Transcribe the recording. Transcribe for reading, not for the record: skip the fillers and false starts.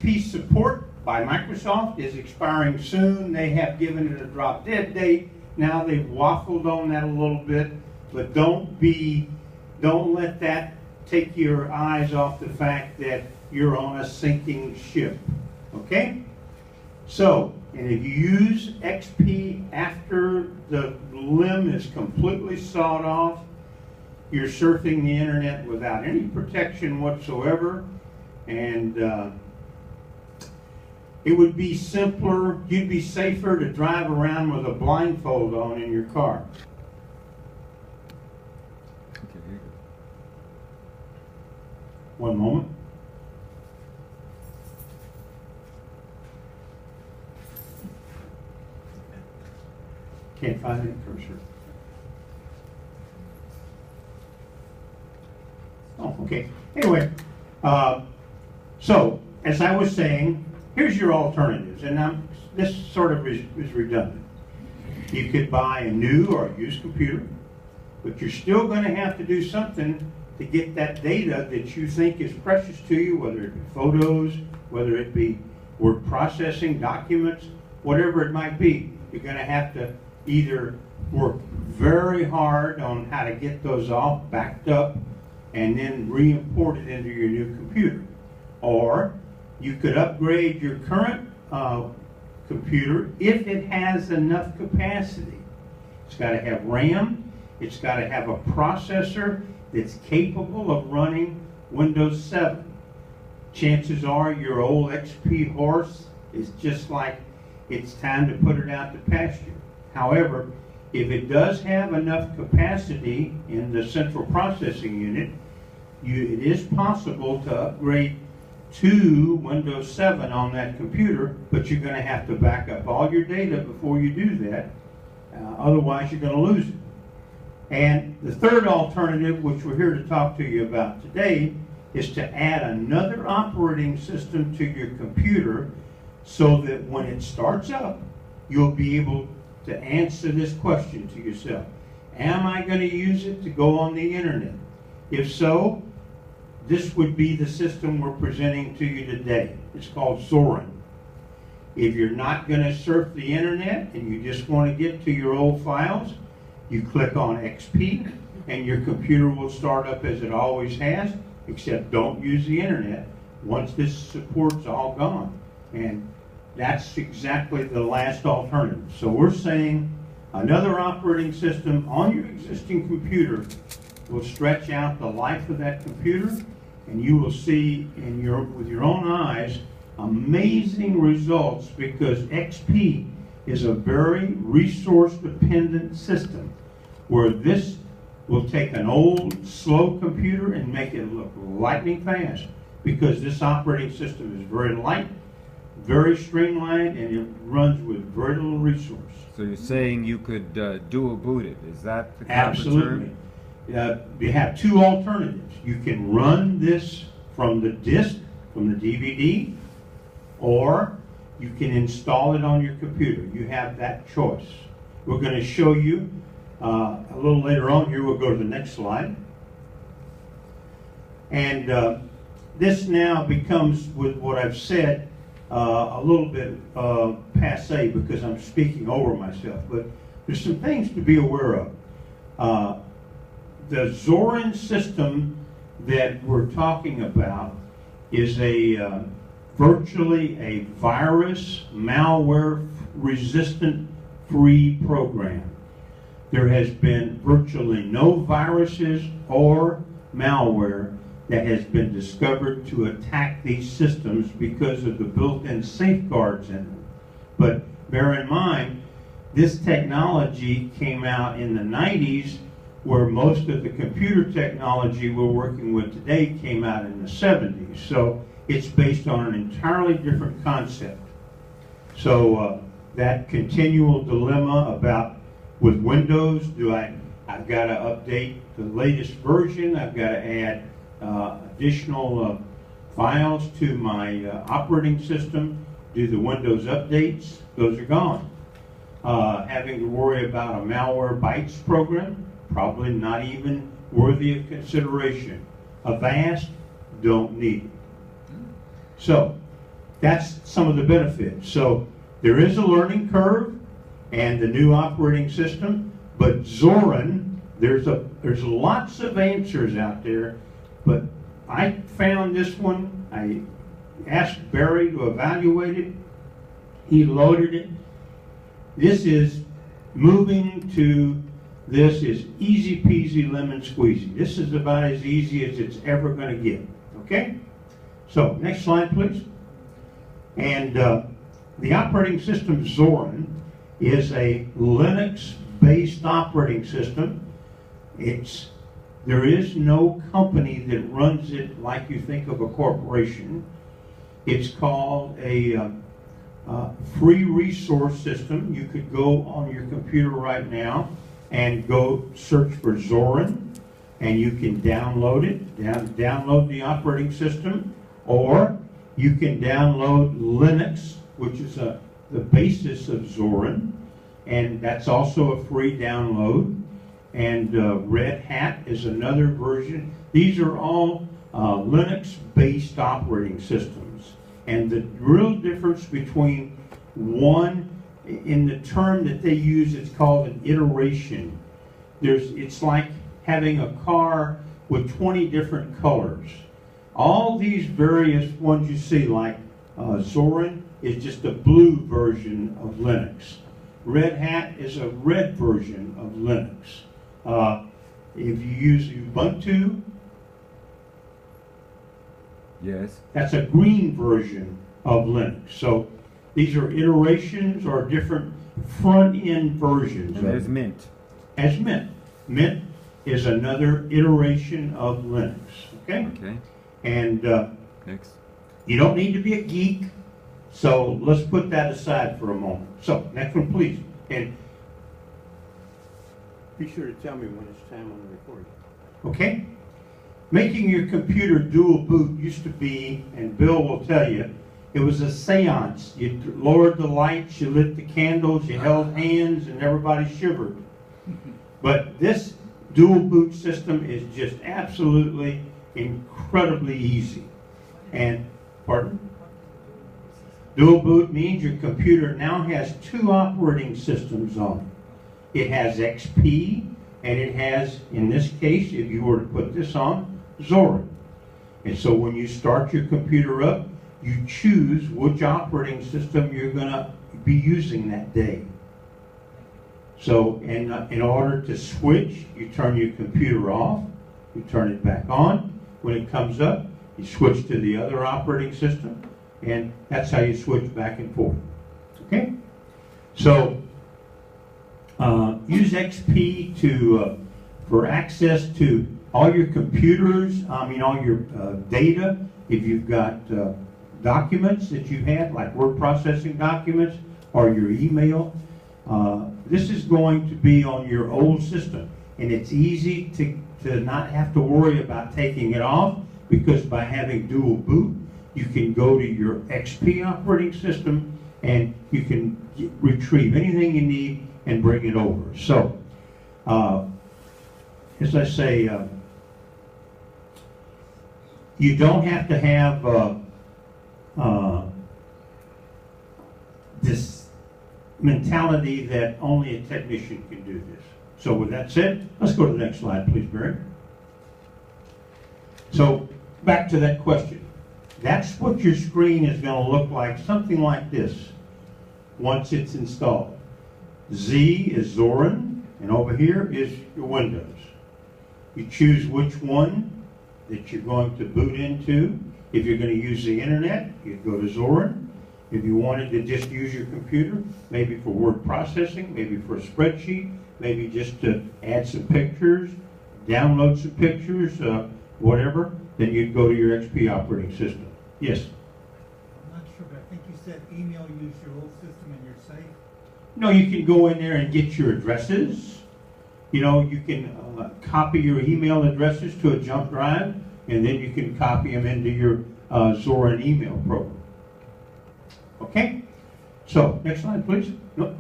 XP support by Microsoft is expiring soon. They have given it a drop dead date. Now they've waffled on that a little bit, but don't let that take your eyes off the fact that you're on a sinking ship. Okay? So, and if you use XP after the limb is completely sawed off, you're surfing the internet without any protection whatsoever, and it would be simpler, you'd be safer to drive around with a blindfold on in your car. One moment. Can't find any cursor. Oh, okay. Anyway, so as I was saying, here's your alternatives, and this sort of is redundant. You could buy a new or a used computer, but you're still going to have to do something to get that data that you think is precious to you, whether it be photos, whether it be word processing, documents, whatever it might be. You're going to have to either work very hard on how to get those all backed up and then re-import it into your new computer. Or you could upgrade your current computer if it has enough capacity. It's got to have RAM, it's got to have a processor that's capable of running Windows 7. Chances are your old XP horse is just like it's time to put it out to pasture. However, if it does have enough capacity in the central processing unit, it is possible to upgrade to Windows 7 on that computer, but you're going to have to back up all your data before you do that. Otherwise, you're going to lose it. And the third alternative, which we're here to talk to you about today, is to add another operating system to your computer so that when it starts up, you'll be able to answer this question to yourself. Am I going to use it to go on the internet? If so, this would be the system we're presenting to you today. It's called Zorin. If you're not going to surf the internet and you just want to get to your old files, you click on XP and your computer will start up as it always has, except don't use the internet once this support's all gone. And that's exactly the last alternative. So we're saying another operating system on your existing computer will stretch out the life of that computer, and you will see with your own eyes amazing results, because XP is a very resource-dependent system where this will take an old, slow computer and make it look lightning fast, because this operating system is very light, very streamlined, and it runs with very little resource. So you're saying you could dual boot it? Is that the Absolutely. You have two alternatives. You can run this from the disk, from the DVD, or you can install it on your computer. You have that choice. We're going to show you a little later on here. We'll go to the next slide. And this now becomes, with what I've said, a little bit passe because I'm speaking over myself. But there's some things to be aware of. The Zorin system that we're talking about is a virtually a virus, malware resistant free program. There has been virtually no viruses or malware that has been discovered to attack these systems because of the built-in safeguards in them. But bear in mind, this technology came out in the 90s, where most of the computer technology we're working with today came out in the 70s. So it's based on an entirely different concept. So that continual dilemma about with Windows, I've got to update the latest version, I've got to add additional files to my operating system, do the Windows updates, those are gone. Having to worry about a malware bytes program, probably not even worthy of consideration. Avast, don't need it. So, that's some of the benefits. So there is a learning curve and the new operating system, but Zorin, there's lots of answers out there, but I found this one. I asked Barry to evaluate it. He loaded it. This is moving to this is easy peasy lemon squeezy. This is about as easy as it's ever going to get. Okay? So, next slide, please. And the operating system Zorin is a Linux-based operating system. There is no company that runs it like you think of a corporation. It's called a free resource system. You could go on your computer right now and go search for Zorin, and you can download it, download the operating system, or you can download Linux, which is the basis of Zorin, and that's also a free download. And Red Hat is another version. These are all Linux-based operating systems. And the real difference between one, in the term that they use, it's called an iteration. It's like having a car with 20 different colors. All these various ones you see, like Zorin, is just a blue version of Linux. Red Hat is a red version of Linux. If you use Ubuntu, yes, that's a green version of Linux. So these are iterations or different front-end versions. and there's Mint. As Mint. Mint is another iteration of Linux. Okay? Okay, And next. you don't need to be a geek, so let's put that aside for a moment. So, next one, please. And be sure to tell me when it's time on the recording. Okay? Making your computer dual boot used to be, and Bill will tell you, it was a seance. You lowered the lights, you lit the candles, you held hands, and everybody shivered. But this dual boot system is just absolutely incredibly easy. And, pardon? Dual boot means your computer now has two operating systems on it. It has XP, and it has, in this case, if you were to put this on, Zorin. And so when you start your computer up, you choose which operating system you're going to be using that day. So in order to switch, you turn your computer off, you turn it back on. When it comes up, you switch to the other operating system, and that's how you switch back and forth. Okay? So use XP for access to all your computers, all your data. If you've got documents that you've had, like word processing documents, or your email, this is going to be on your old system. And it's easy to not have to worry about taking it off, because by having dual boot, you can go to your XP operating system and you can retrieve anything you need and bring it over. So, as I say, you don't have to have this mentality that only a technician can do this. So with that said, let's go to the next slide, please, Barry. So back to that question. That's what your screen is going to look like, something like this, once it's installed. Z is Zorin, and over here is your Windows. You choose which one that you're going to boot into. If you're going to use the internet, you'd go to Zorin. If you wanted to just use your computer, maybe for word processing, maybe for a spreadsheet, maybe just to add some pictures, download some pictures, whatever, then you'd go to your XP operating system. Yes? I'm not sure, but I think you said email use your old system and you're safe. No, you can go in there and get your addresses. You know, you can copy your email addresses to a jump drive, and then you can copy them into your Zorin email program. Okay? So, next slide, please. Nope.